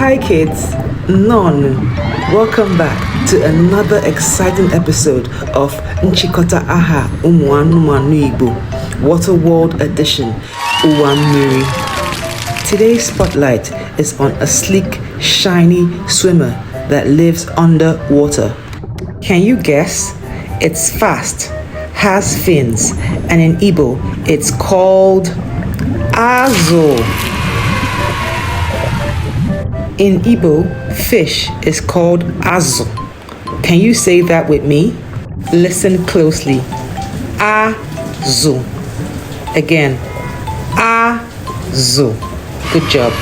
Hi kids, Nonu. Welcome back to another exciting episode of Nchikota Aha Umuanumanu Igbo Water World Edition Uwamiri. Today's spotlight is on a sleek, shiny swimmer that lives underwater. Can you guess? It's fast, has fins, and in Igbo it's called Azo. In Igbo, fish is called Azo. Can you say that with me? Listen closely. Azo. Again. Azo. Good job.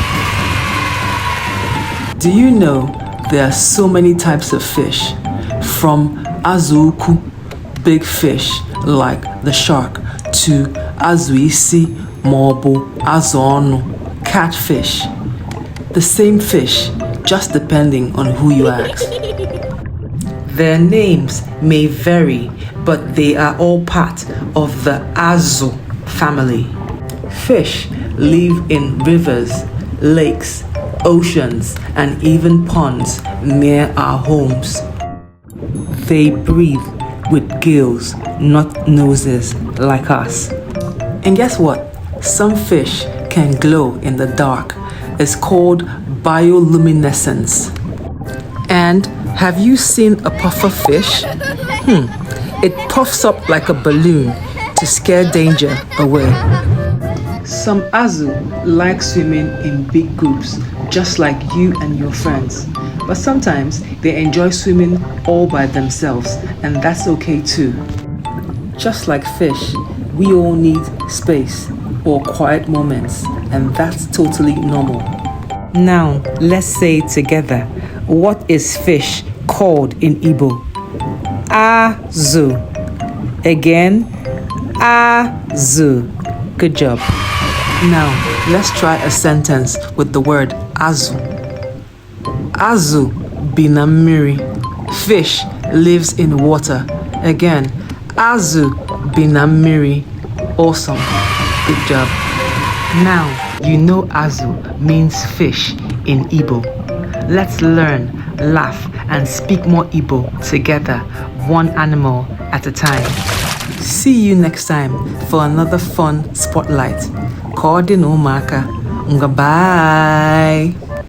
Do you know there are so many types of fish? From azuku, big fish like the shark, to azuisi, mobo, azonu, catfish. The same fish, just depending on who you ask. Their names may vary, but they are all part of the Azo family. Fish live in rivers, lakes, oceans, and even ponds near our homes. They breathe with gills, not noses like us. And guess what? Some fish can glow in the dark. It's called bioluminescence. And have you seen a puffer fish? It puffs up like a balloon to scare danger away. Some Azu like swimming in big groups, just like you and your friends. But sometimes they enjoy swimming all by themselves, and that's okay too. Just like fish, we all need space or quiet moments, and that's totally normal. Now, let's say it together. What is fish called in Igbo? Azu. Again, Azu. Good job. Now, let's try a sentence with the word Azu. Azu binamiri. Fish lives in water. Again, Azu binamiri. Awesome. Good job. Now, you know Azu means fish in Igbo. Let's learn, laugh, and speak more Igbo together, one animal at a time. See you next time for another fun spotlight. Bye.